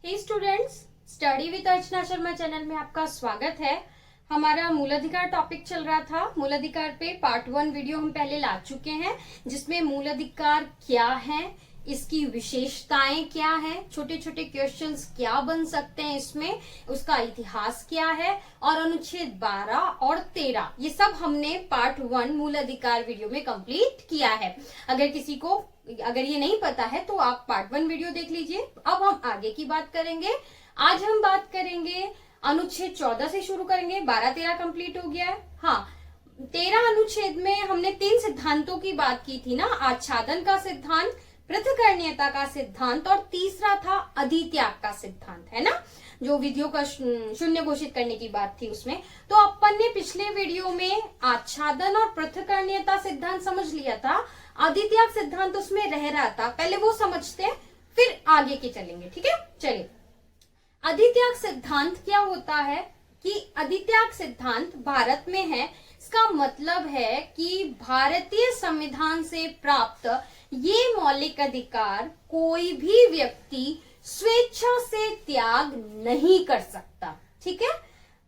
Hey students, study with Archana Sharma channel में आपका स्वागत है। हमारा मूलाधिकार टॉपिक चल रहा था। मूलाधिकार पे पार्ट 1 वीडियो हम पहले ला चुके हैं, जिसमें मूलाधिकार क्या है, इसकी विशेषताएं क्या है, छोटे छोटे क्वेश्चंस क्या बन सकते हैं इसमें, उसका इतिहास क्या है, और अनुच्छेद 12 और 13 ये सब हमने पार्ट 1 मूलाधिकार वीडियो में कंप्लीट किया है। अगर ये नहीं पता है तो आप पार्ट 1 वीडियो देख लीजिए। अब हम आगे की बात करेंगे। आज हम बात करेंगे अनुच्छेद 14 से शुरू करेंगे। 12-13 कंप्लीट हो गया है। हाँ, 13 अनुच्छेद में हमने 3 सिद्धांतों की बात की थी ना, आच्छादन का सिद्धांत, पृथक्करणीयता का सिद्धांत और तीसरा था अधित्याग का सिद्धांत, है ना, जो विधियों का शून्य घोषित करने की बात थी उसमें। तो अपन ने पिछले वीडियो में आच्छादन और पृथक्करणीयता सिद्धांत समझ लिया था, अधित्याग सिद्धांत उसमें रह रहा था। पहले वो समझते हैं, फिर आगे के चलेंगे। ठीक है, चलिए। अधित्याग सिद्धांत क्या होता है कि अधित्याग सिद्धांत भारत में है। इसका मतलब है कि भारतीय संविधान से प्राप्त ये मौलिक अधिकार कोई भी व्यक्ति स्वेच्छा से त्याग नहीं कर सकता। ठीक है,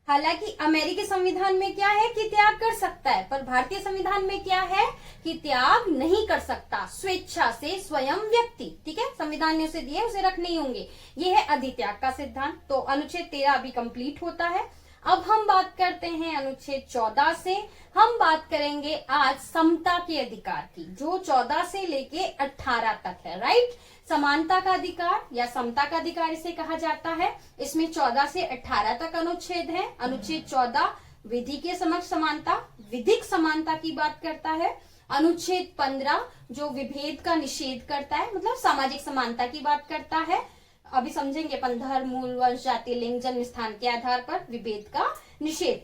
हालांकि अमेरिकी संविधान में क्या है कि त्याग कर सकता है, पर भारतीय संविधान में क्या है कि त्याग नहीं कर सकता स्वेच्छा से स्वयं व्यक्ति। ठीक है, संविधान ने उसे दिए, उसे रखने ही होंगे। ये है अधित्याग का सिद्धांत। तो अनुच्छेद 13 अभी कंप्लीट होता है। अब हम बात करते हैं अनुच्छेद 14 से। हम बात करेंगे आज समता के अधिकार की, जो 14 से लेके 18 तक है। राइट, समानता का अधिकार या समता का अधिकार इसे कहा जाता है। इसमें 14 से 18 तक अनुच्छेद है। अनुच्छेद 14 विधि के समक्ष समानता, विधिक समानता की बात करता है। अनुच्छेद 15 जो विभेद का निषेध करता है, मतलब सामाजिक समानता की बात करता है। अभी समझेंगे अपन, धर्म, मूल, वंश, जाति, लिंग, जन्म स्थान के आधार पर विभेद का निषेध।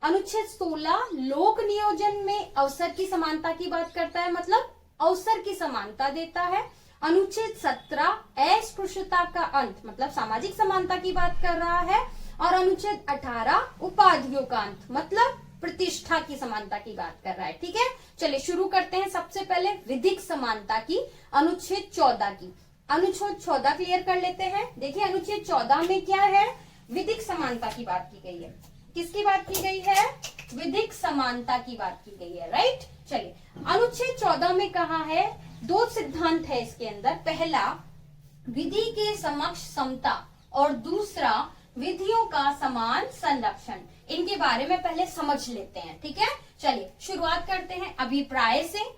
अनुच्छेद 16 लोक नियोजन में अवसर की समानता की बात करता है, मतलब अवसर की समानता देता है। अनुच्छेद 17 अस्पृश्यता का अंत, मतलब सामाजिक समानता की बात कर रहा है। और अनुच्छेद 18 उपाधियों का अंत, मतलब प्रतिष्ठा की समानता की बात कर रहा है। ठीक है, चलिए शुरू करते हैं। सबसे पहले विधिक समानता की, अनुच्छेद 14 की। अनुच्छेद 14 क्लियर कर लेते हैं। देखिए, अनुच्छेद 14 में क्या है, विधिक समानता की बात की गई है। किसकी बात की गई है? विधिक समानता की बात की गई है। राइट, चलिए। अनुच्छेद 14 में कहा है, 2 सिद्धांत है इसके अंदर। पहला, विधि के समक्ष समता, और दूसरा विधियों का समान संरक्षण। इनके बारे में पहले समझ लेते हैं। ठीक है, चलिए शुरुआत करते हैं अभिप्राय से।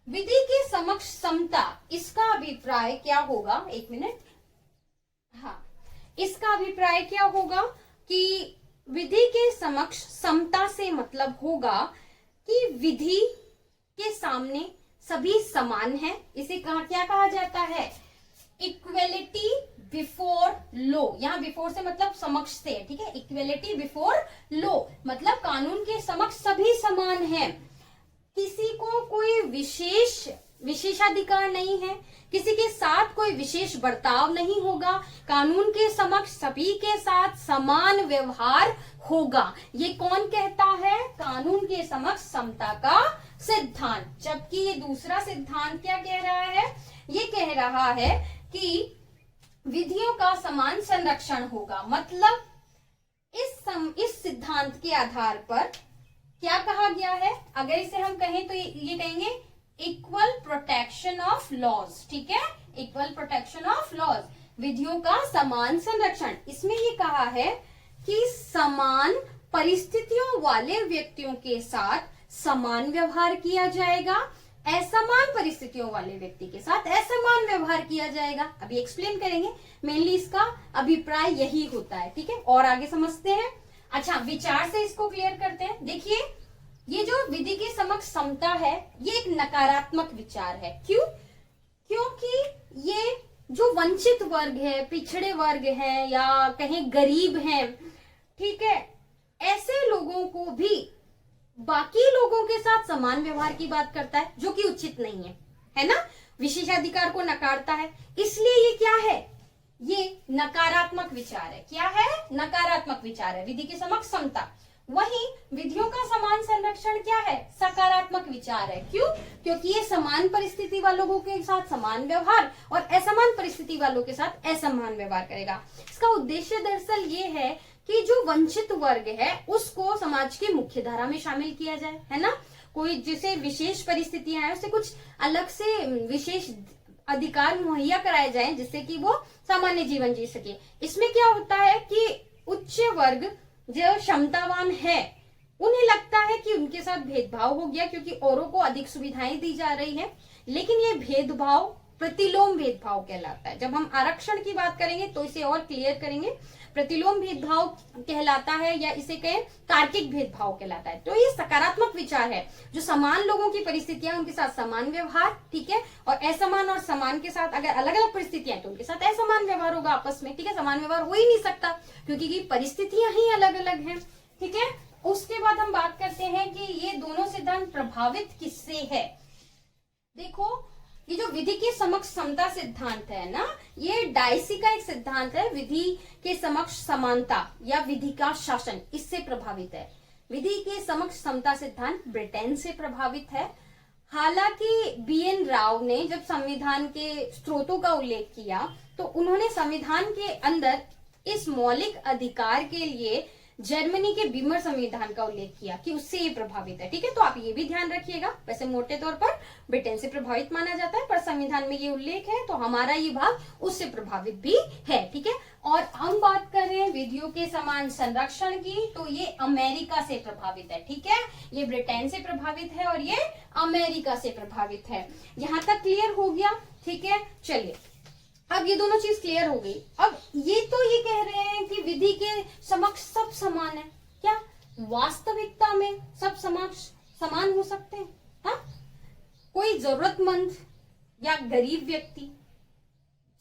विधि के समक्ष समता, इसका अभिप्राय क्या होगा? एक मिनट। हाँ, इसका अभिप्राय क्या होगा कि विधि के समक्ष समता से मतलब होगा कि विधि के सामने सभी समान हैं। इसे क्या कहा जाता है? Equality before law. यहाँ बिफोर से मतलब समक्ष से, ठीक है। इक्वेलिटी बिफोर लॉ मतलब कानून के समक्ष सभी समान हैं। किसी को कोई विशेषाधिकार नहीं है, किसी के साथ कोई विशेष बर्ताव नहीं होगा। कानून के समक्ष सभी के साथ समान व्यवहार होगा। ये कौन कहता है? कानून के समक्ष समता का सिद्धांत। जबकि ये दूसरा सिद्धांत क्या कह रहा है? ये कह रहा है कि विधियों का समान संरक्षण होगा। मतलब इस सिद्धांत के आधार पर क्या कहा गया है? अगर इसे हम कहें तो ये कहेंगे इक्वल प्रोटेक्शन ऑफ लॉज। ठीक है, इक्वल प्रोटेक्शन ऑफ लॉज, विधियों का समान संरक्षण। इसमें ये कहा है कि समान परिस्थितियों वाले व्यक्तियों के साथ समान व्यवहार किया जाएगा, असमान परिस्थितियों वाले व्यक्ति के साथ असमान व्यवहार किया जाएगा। अभी एक्सप्लेन करेंगे। मेनली इसका अभिप्राय यही होता है। ठीक है, और आगे समझते हैं। अच्छा, विचार से इसको क्लियर करते हैं। देखिए, ये जो विधि के समक्ष समता है, ये एक नकारात्मक विचार है। क्यों? क्योंकि ये जो वंचित वर्ग है, पिछड़े वर्ग है, या कहीं गरीब हैं, ठीक है, ऐसे लोगों को भी बाकी लोगों के साथ समान व्यवहार की बात करता है, जो कि उचित नहीं है ना। विशेषाधिकार को नकारता है। इसलिए ये क्या है? ये नकारात्मक विचार है। क्या है? नकारात्मक विचार है। विधि के समक्ष समता। वहीं विधियों का समान संरक्षण क्या है? सकारात्मक विचार है। क्यों? क्योंकि ये समान परिस्थिति वालों के साथ समान व्यवहार और असमान परिस्थिति वालों के साथ असमान व्यवहार करेगा। इसका उद्देश्य दरअसल ये है कि जो वंचित वर्ग है उसको समाज की मुख्य धारा में शामिल किया जाए, है ना। कोई जिसे विशेष परिस्थितियां हैं उसे कुछ अलग से विशेष अधिकार मुहैया कराए जाए जिससे कि वो सामान्य जीवन जी सके। इसमें क्या होता है कि उच्च वर्ग जो क्षमतावान है उन्हें लगता है कि उनके साथ भेदभाव हो गया क्योंकि औरों को अधिक सुविधाएं दी जा रही है, लेकिन ये भेदभाव प्रतिलोम भेदभाव कहलाता है। जब हम आरक्षण की बात करेंगे तो इसे और क्लियर करेंगे। प्रतिलोम भेदभाव कहलाता है या इसे कहें तार्किक भेदभाव कहलाता है। तो ये सकारात्मक विचार है, जो समान लोगों की परिस्थितियां उनके साथ समान व्यवहार, ठीक है, और असमान और समान के साथ अगर अलग अलग परिस्थितियां तो उनके साथ असमान व्यवहार होगा आपस में, ठीक है। समान व्यवहार हो ही नहीं सकता क्योंकि परिस्थितियां ही अलग अलग हैं, ठीक है। उसके बाद हम बात करते हैं कि ये दोनों सिद्धांत प्रभावित किससे है। देखो, ये जो विधि के समक्ष समता सिद्धांत है ना, ये डायसी का एक सिद्धांत है। विधि के समक्ष समानता या विधि का शासन, इससे प्रभावित है। विधि के समक्ष समता सिद्धांत ब्रिटेन से प्रभावित है। हालांकि BN राव ने जब संविधान के स्रोतों का उल्लेख किया तो उन्होंने संविधान के अंदर इस मौलिक अधिकार के लिए जर्मनी के बीमर संविधान का उल्लेख किया कि उससे ये प्रभावित है, ठीक है। तो आप ये भी ध्यान रखिएगा। वैसे मोटे तौर पर ब्रिटेन से प्रभावित माना जाता है, पर संविधान में ये उल्लेख है तो हमारा ये भाग उससे प्रभावित भी है, ठीक है। और हम बात कर रहे हैं विधियों के समान संरक्षण की, तो ये अमेरिका से प्रभावित है, ठीक है। ये ब्रिटेन से प्रभावित है और ये अमेरिका से प्रभावित है। यहां तक क्लियर हो गया, ठीक है। चलिए, अब ये दोनों चीज क्लियर हो गई। अब ये कह रहे हैं कि विधि के समक्ष सब समान है। क्या वास्तविकता में सब समक्ष समान हो सकते हैं? हाँ, कोई जरूरतमंद या गरीब व्यक्ति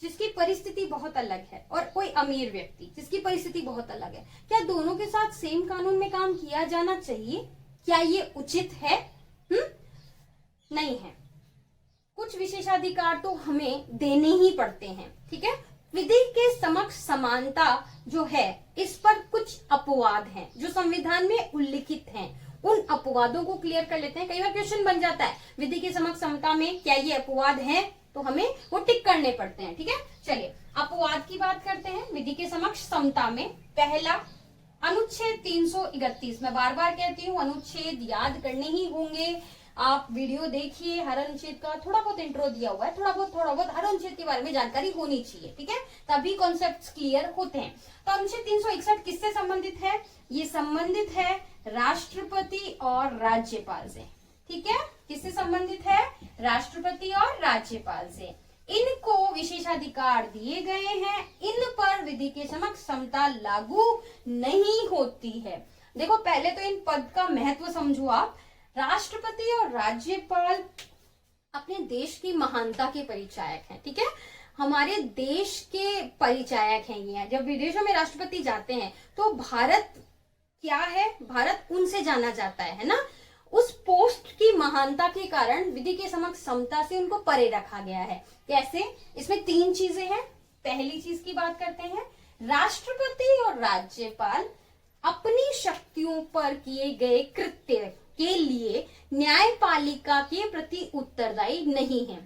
जिसकी परिस्थिति बहुत अलग है और कोई अमीर व्यक्ति जिसकी परिस्थिति बहुत अलग है, क्या दोनों के साथ सेम कानून में काम किया जाना चाहिए? क्या ये उचित है? नहीं है। कुछ विशेषाधिकार तो हमें देने ही पड़ते हैं, ठीक है। विधि के समक्ष समानता जो है, इस पर कुछ अपवाद हैं जो संविधान में उल्लिखित हैं। उन अपवादों को क्लियर कर लेते हैं। कई बार क्वेश्चन बन जाता है विधि के समक्ष समता में क्या ये अपवाद हैं, तो हमें वो टिक करने पड़ते हैं, ठीक है। चलिए, अपवाद की बात करते हैं। विधि के समक्ष समता में पहला अनुच्छेद 331। मैं बार बार कहती हूँ अनुच्छेद याद करने ही होंगे। आप वीडियो देखिए, हर अनुच्छेद का थोड़ा बहुत इंट्रो दिया हुआ है, थोड़ा बहुत हर अनुच्छेद के बारे में जानकारी होनी चाहिए, ठीक है, तभी कॉन्सेप्ट्स क्लियर होते हैं। तो अनुच्छेद 361 किससे संबंधित है? ये संबंधित है राष्ट्रपति और राज्यपाल से, ठीक है। किससे संबंधित है? राष्ट्रपति और राज्यपाल से। इनको विशेषाधिकार दिए गए हैं, इन पर विधि के समक्ष समता लागू नहीं होती है। देखो, पहले तो इन पद का महत्व समझो आप। राष्ट्रपति और राज्यपाल अपने देश की महानता के परिचायक हैं, ठीक है। हमारे देश के परिचायक हैं ये। जब विदेशों में राष्ट्रपति जाते हैं तो भारत क्या है, भारत उनसे जाना जाता है ना। उस पोस्ट की महानता के कारण विधि के समक्ष समता से उनको परे रखा गया है। कैसे? इसमें 3 चीजें हैं। पहली चीज की बात करते हैं, राष्ट्रपति और राज्यपाल अपनी शक्तियों पर किए गए कृत्य के लिए न्यायपालिका के प्रति उत्तरदायी नहीं है।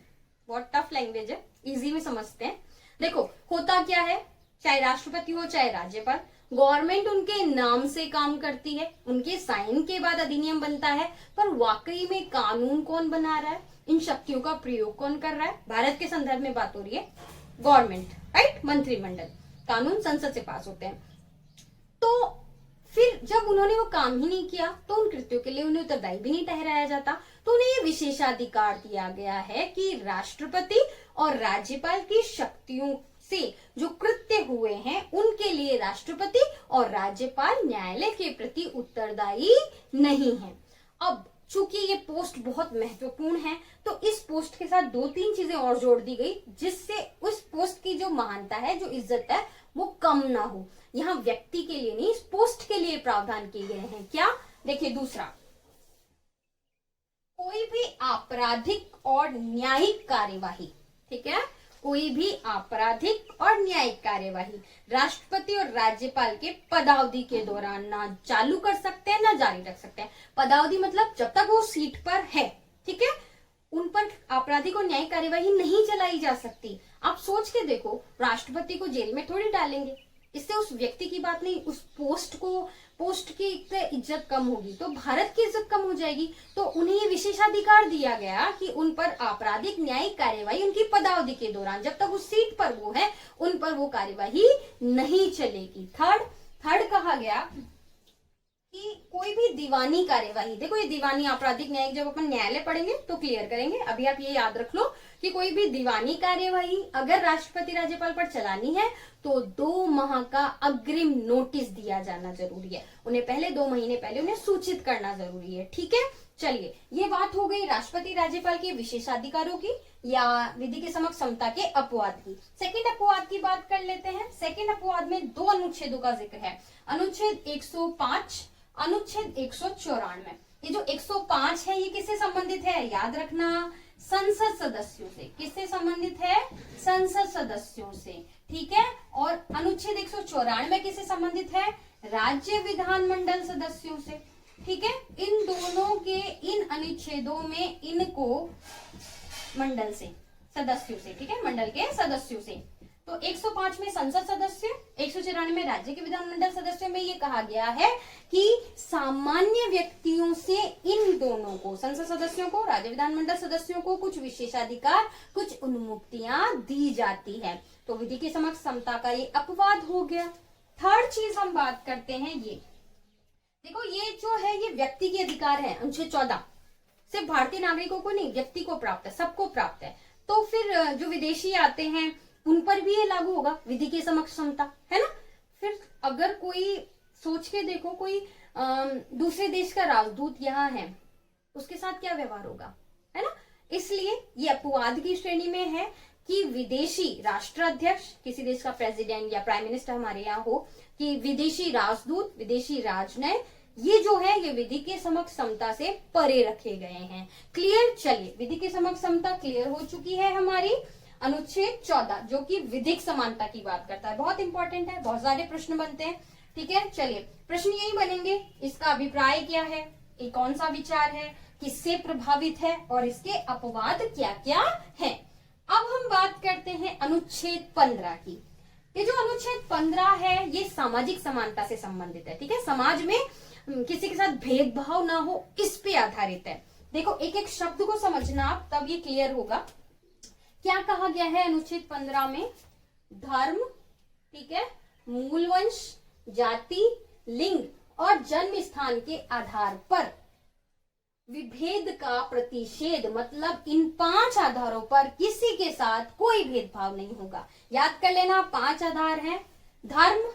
बहुत टफ लैंग्वेज है, इजी में समझते हैं। देखो, होता क्या है, चाहे राष्ट्रपति हो चाहे राज्यपाल, गवर्नमेंट उनके नाम से काम करती है, उनके साइन के बाद अधिनियम बनता है, पर वाकई में कानून कौन बना रहा है, इन शक्तियों का प्रयोग कौन कर रहा है? भारत के संदर्भ में बात हो रही है, गवर्नमेंट, राइट, मंत्रिमंडल। कानून संसद से पास होते हैं। तो फिर जब उन्होंने वो काम ही नहीं किया तो उन कृत्यों के लिए उन्हें उत्तरदायी भी नहीं ठहराया जाता। तो उन्हें ये विशेषाधिकार दिया गया है कि राष्ट्रपति और राज्यपाल की शक्तियों से जो कृत्य हुए हैं उनके लिए राष्ट्रपति और राज्यपाल न्यायालय के प्रति उत्तरदायी नहीं है। अब चूंकि ये पोस्ट बहुत महत्वपूर्ण है तो इस पोस्ट के साथ 2-3 चीजें और जोड़ दी गई जिससे उस पोस्ट की जो महानता है, जो इज्जत है, वो कम ना हो। यहाँ व्यक्ति के लिए नहीं, इस पोस्ट के लिए प्रावधान किए गए हैं। क्या? देखिए, दूसरा, कोई भी आपराधिक और न्यायिक कार्यवाही, ठीक है, कोई भी आपराधिक और न्यायिक कार्यवाही राष्ट्रपति और राज्यपाल के पदावधि के दौरान ना चालू कर सकते हैं ना जारी रख सकते हैं। पदावधि मतलब जब तक वो सीट पर है, ठीक है, उन पर आपराधिक और न्यायिक कार्यवाही नहीं चलाई जा सकती। आप सोच के देखो, राष्ट्रपति को जेल में थोड़ी डालेंगे, इससे उस व्यक्ति की बात नहीं, उस पोस्ट की इज्जत कम होगी तो भारत की इज्जत कम हो जाएगी। तो उन्हें ये विशेषाधिकार दिया गया कि उन पर आपराधिक न्यायिक कार्यवाही उनकी पदावधि के दौरान जब तक उस सीट पर वो है उन पर वो कार्यवाही नहीं चलेगी। थर्ड कहा गया कि कोई भी दीवानी कार्यवाही, देखो ये दीवानी आपराधिक न्यायिक जब अपन न्यायालय पढ़ेंगे तो क्लियर करेंगे, अभी आप ये याद रख लो कि कोई भी दीवानी कार्यवाही अगर राष्ट्रपति राज्यपाल पर चलानी है तो 2 माह का अग्रिम नोटिस दिया जाना जरूरी है। उन्हें पहले 2 महीने पहले उन्हें सूचित करना जरूरी है, ठीक है। चलिए, ये बात हो गई राष्ट्रपति राज्यपाल के विशेषाधिकारों की या विधि के समक्ष समता के अपवाद की। सेकंड अपवाद की बात कर लेते हैं। सेकंड अपवाद में 2 अनुच्छेदों का जिक्र है, अनुच्छेद 105, अनुच्छेद 194। ये जो 105 है ये किससे संबंधित है, याद रखना, संसद सदस्यों से। किससे संबंधित है, संसद सदस्यों से, ठीक है। और अनुच्छेद 194 किससे संबंधित है, राज्य विधानमंडल सदस्यों से, ठीक है। इन दोनों के इन अनुच्छेदों में इनको मंडल से, सदस्यों से, ठीक है, मंडल के सदस्यों से। तो 105 में संसद सदस्य, 194 में राज्य के विधानमंडल सदस्यों में ये कहा गया है कि सामान्य व्यक्तियों से इन दोनों को, संसद सदस्यों को, राज्य विधानमंडल सदस्यों को कुछ विशेषाधिकार, कुछ उन्मुक्तियां दी जाती है। तो विधि के समक्ष समता का ये अपवाद हो गया। थर्ड चीज हम बात करते हैं, ये देखो, ये जो है ये व्यक्ति के अधिकार है, अनुच्छेद 14 सिर्फ भारतीय नागरिकों को नहीं, व्यक्ति को प्राप्त है, सबको प्राप्त है। तो फिर जो विदेशी आते हैं उन पर भी ये लागू होगा, विधि के समक्ष समता, है ना। फिर अगर कोई सोच के देखो, कोई दूसरे देश का राजदूत यहाँ है, उसके साथ क्या व्यवहार होगा, है ना। इसलिए ये अपवाद की श्रेणी में है कि विदेशी राष्ट्राध्यक्ष, किसी देश का प्रेसिडेंट या प्राइम मिनिस्टर हमारे यहाँ हो, कि विदेशी राजदूत, विदेशी राजनय, ये जो है ये विधि के समक्ष समता से परे रखे गए हैं। क्लियर। चलिए, विधि के समक्ष समता क्लियर हो चुकी है हमारी। अनुच्छेद 14 जो कि विधिक समानता की बात करता है, बहुत इंपॉर्टेंट है, बहुत सारे प्रश्न बनते हैं, ठीक है। चलिए, प्रश्न यही बनेंगे, इसका अभिप्राय क्या है, ये कौन सा विचार है, किससे प्रभावित है और इसके अपवाद क्या क्या है। अब हम बात करते हैं अनुच्छेद 15 की। ये जो अनुच्छेद 15 है ये सामाजिक समानता से संबंधित है, ठीक है। समाज में किसी के साथ भेदभाव ना हो, इस पे आधारित है। देखो, एक एक शब्द को समझना आप, तब ये क्लियर होगा। क्या कहा गया है अनुच्छेद 15 में, धर्म, ठीक है, मूलवंश, जाति, लिंग और जन्म स्थान के आधार पर विभेद का प्रतिषेध, मतलब इन 5 आधारों पर किसी के साथ कोई भेदभाव नहीं होगा। याद कर लेना, 5 आधार हैं, धर्म,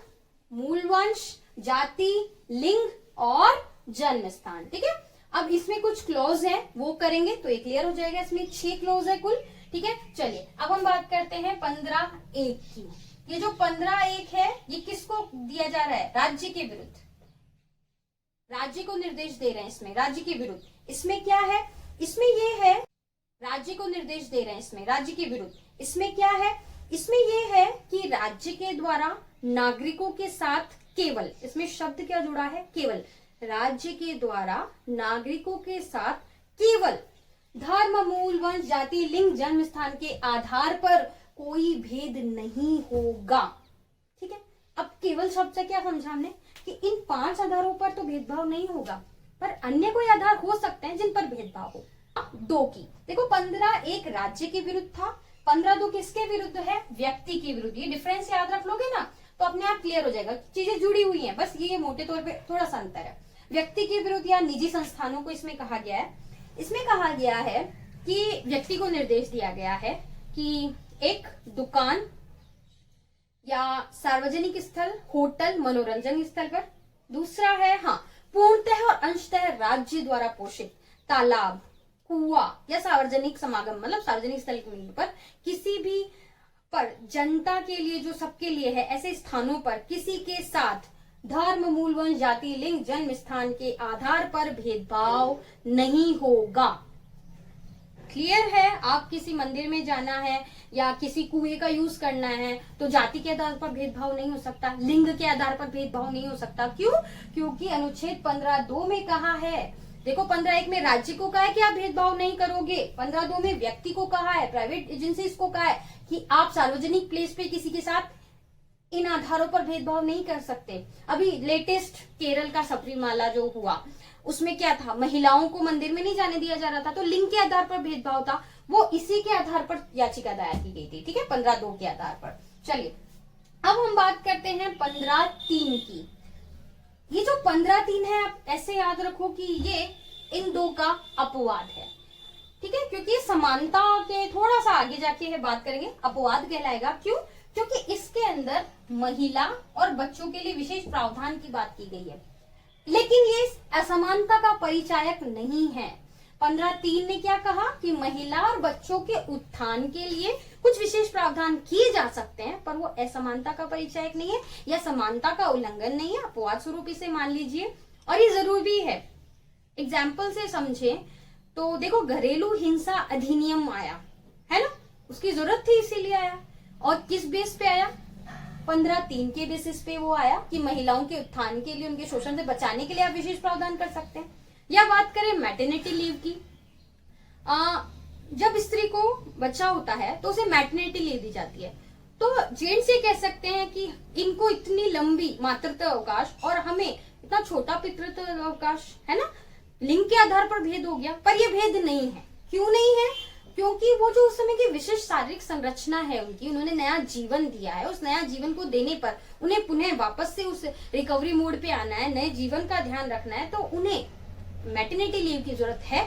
मूलवंश, जाति, लिंग और जन्म स्थान, ठीक है। अब इसमें कुछ क्लॉज है, वो करेंगे तो ये क्लियर हो जाएगा। इसमें 6 क्लॉज है कुल, ठीक है। चलिए, अब हम बात करते हैं 15(1) की। ये जो 15(1) है ये किसको दिया जा रहा है, राज्य के विरुद्ध, राज्य को निर्देश दे रहे हैं इसमें, राज्य के विरुद्ध। इसमें क्या है, इसमें ये है, राज्य को निर्देश दे रहे हैं इसमें, राज्य के विरुद्ध। इसमें क्या है, इसमें ये है कि राज्य के द्वारा नागरिकों के साथ केवल, इसमें शब्द क्या जुड़ा है, केवल, राज्य के द्वारा नागरिकों के साथ केवल धर्म, मूल, वंश, जाति, लिंग, जन्म स्थान के आधार पर कोई भेद नहीं होगा, ठीक है। अब केवल शब्द से क्या समझा हमने कि इन 5 आधारों पर तो भेदभाव नहीं होगा, पर अन्य कोई आधार हो सकते हैं जिन पर भेदभाव हो। 2 की देखो, 15(1) राज्य के विरुद्ध था, 15(2) किसके विरुद्ध है, व्यक्ति के विरुद्ध। ये डिफरेंस याद रख लोगे ना तो अपने आप क्लियर हो जाएगा, चीजें जुड़ी हुई हैं, बस ये मोटे तौर पे थोड़ा सा अंतर है। व्यक्ति के विरुद्ध या निजी संस्थानों को इसमें कहा गया है, इसमें कहा गया है कि व्यक्ति को निर्देश दिया गया है कि एक दुकान या सार्वजनिक स्थल, होटल, मनोरंजन स्थल पर, दूसरा है पूर्णतः और अंशतः राज्य द्वारा पोषित तालाब, कुआं या सार्वजनिक समागम, मतलब सार्वजनिक स्थल पर किसी भी पर जनता के लिए, जो सबके लिए है, ऐसे स्थानों पर किसी के साथ धर्म, मूल, वंश, जाति, लिंग, जन्म स्थान के आधार पर भेदभाव नहीं होगा। क्लियर है? आप किसी मंदिर में जाना है या किसी कुएं का यूज करना है तो जाति के आधार पर भेदभाव नहीं हो सकता, लिंग के आधार पर भेदभाव नहीं हो सकता। क्यों? क्योंकि अनुच्छेद 15(2) में कहा है, देखो 15(1) में राज्य को कहा है कि आप भेदभाव नहीं करोगे, 15(2) में व्यक्ति को कहा है, प्राइवेट एजेंसीज को कहा है कि आप सार्वजनिक प्लेस पे किसी के साथ इन आधारों पर भेदभाव नहीं कर सकते। अभी लेटेस्ट केरल का सबरीमाला जो हुआ उसमें क्या था, महिलाओं को मंदिर में नहीं जाने दिया जा रहा था, तो लिंग के आधार पर भेदभाव था, वो इसी के आधार पर याचिका दायर की गई थी। ठीक है, 15(2) के आधार पर। चलिए अब हम बात करते हैं 15(3) की। ये जो 15(3) है, आप ऐसे याद रखो कि ये इन दो का अपवाद है। ठीक है, क्योंकि समानता के थोड़ा सा आगे जाके है बात करेंगे, अपवाद कहलाएगा। क्यों? क्योंकि इसके अंदर महिला और बच्चों के लिए विशेष प्रावधान की बात की गई है, लेकिन ये असमानता का परिचायक नहीं है। 15(3) ने क्या कहा कि महिला और बच्चों के उत्थान के लिए कुछ विशेष प्रावधान किए जा सकते हैं, पर वो असमानता का परिचायक नहीं है या समानता का उल्लंघन नहीं है, अपवाद स्वरूप इसे मान लीजिए। और ये जरूरी है, एग्जाम्पल से समझे तो देखो घरेलू हिंसा अधिनियम आया है ना, उसकी जरूरत थी इसीलिए आया। और किस बेस पे आया? 15(3) के बेसिस पे वो आया कि महिलाओं के उत्थान के लिए, उनके शोषण से बचाने के लिए आप विशेष प्रावधान कर सकते हैं। या बात करें मैटरनिटी लीव की, जब स्त्री को बच्चा होता है तो उसे मैटरनिटी लीव दी जाती है, तो जेंट्स ये कह सकते हैं कि इनको इतनी लंबी मातृत्व अवकाश और हमें इतना छोटा पितृत्व अवकाश, है ना, लिंग के आधार पर भेद हो गया। पर यह भेद नहीं है। क्यों नहीं है? क्योंकि वो जो उस समय की विशेष शारीरिक संरचना है उनकी, उन्होंने नया जीवन दिया है, उस नया जीवन को देने पर उन्हें पुनः वापस से उस रिकवरी मोड पे आना है, नए जीवन का ध्यान रखना है, तो उन्हें मैटरनिटी लीव की जरूरत है।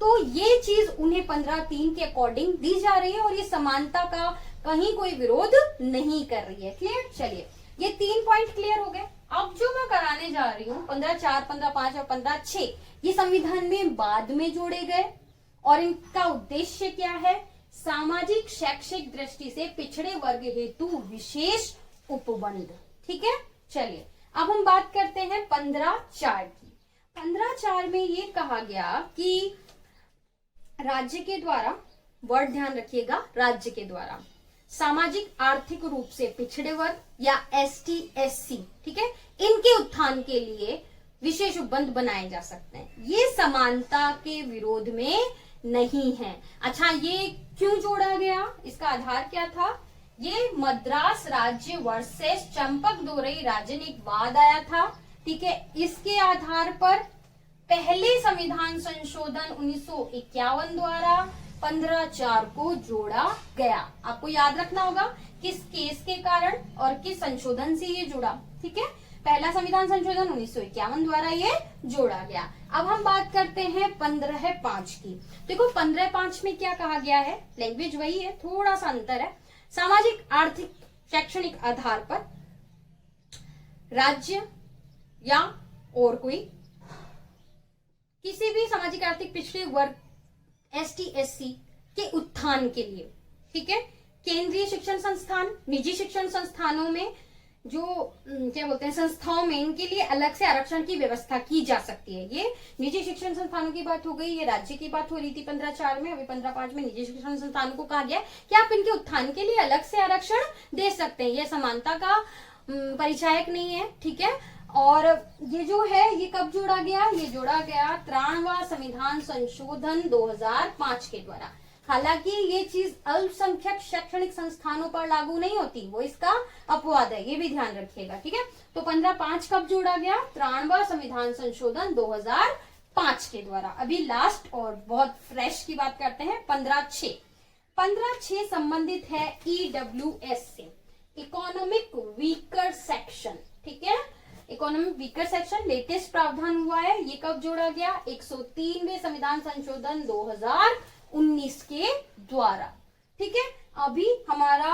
तो ये चीज उन्हें 15(3) के अकॉर्डिंग दी जा रही है और ये समानता का कहीं कोई विरोध नहीं कर रही है। क्लियर? चलिए ये 3 पॉइंट क्लियर हो गए। अब जो मैं कराने जा रही हूँ 15(4), 15(5) और 15(6) ये संविधान में बाद में जोड़े गए और इनका उद्देश्य क्या है? सामाजिक शैक्षिक दृष्टि से पिछड़े वर्ग हेतु विशेष उपबंध। ठीक है, चलिए अब हम बात करते हैं 15(4) की। 15(4) में ये कहा गया कि राज्य के द्वारा, वर्ड ध्यान रखिएगा, राज्य के द्वारा सामाजिक आर्थिक रूप से पिछड़े वर्ग या ST SC, ठीक है, इनके उत्थान के लिए विशेष उपबंध बनाए जा सकते हैं। ये समानता के विरोध में नहीं है। अच्छा, ये क्यों जोड़ा गया? इसका आधार क्या था? ये मद्रास राज्य वर्सेस चंपक दोरई राजनीतिक वाद आया था। ठीक है, इसके आधार पर पहले संविधान संशोधन 1951 द्वारा 15(4) को जोड़ा गया। आपको याद रखना होगा किस केस के कारण और किस संशोधन से ये जुड़ा। ठीक है, पहला संविधान संशोधन 1951 द्वारा ये जोड़ा गया। अब हम बात करते हैं 15(5) की। देखो 15(5) में क्या कहा गया है? लैंग्वेज वही है, थोड़ा सा अंतर है। सामाजिक आर्थिक शैक्षणिक आधार पर राज्य या और कोई किसी भी सामाजिक आर्थिक पिछड़े वर्ग ST SC के उत्थान के लिए, ठीक है, केंद्रीय शिक्षण संस्थान, निजी शिक्षण संस्थानों में जो क्या बोलते हैं संस्थाओं में, इनके लिए अलग से आरक्षण की व्यवस्था की जा सकती है। ये निजी शिक्षण संस्थानों की बात हो गई, ये राज्य की बात हो रही थी 15(4) में। अभी 15(5) में निजी शिक्षण संस्थानों को कहा गया कि आप इनके उत्थान के लिए अलग से आरक्षण दे सकते हैं। ये समानता का परिचायक नहीं है। ठीक है, और ये जो है ये कब जोड़ा गया? ये जोड़ा गया 93वां संविधान संशोधन 2005 के द्वारा। हालांकि ये चीज अल्पसंख्यक शैक्षणिक संस्थानों पर लागू नहीं होती, वो इसका अपवाद है, ये भी ध्यान रखिएगा। ठीक है, तो 15(5) कब जोड़ा गया? 93वां संविधान संशोधन 2005 के द्वारा। अभी लास्ट और बहुत फ्रेश की बात करते हैं 15(6). 15(6) संबंधित है EWS से, इकोनॉमिक वीकर सेक्शन। ठीक है, इकोनॉमिक वीकर सेक्शन लेटेस्ट प्रावधान हुआ है। ये कब जोड़ा गया? 103वें संविधान संशोधन 2019 के द्वारा। ठीक है, अभी हमारा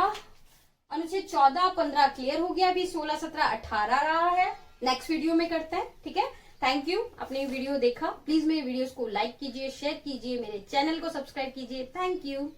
अनुच्छेद 14, 15 क्लियर हो गया। अभी 16, 17, 18 रहा है, नेक्स्ट वीडियो में करते हैं। ठीक है, थैंक यू, आपने वीडियो देखा। प्लीज मेरे वीडियोस को लाइक कीजिए, शेयर कीजिए, मेरे चैनल को सब्सक्राइब कीजिए। Thank you.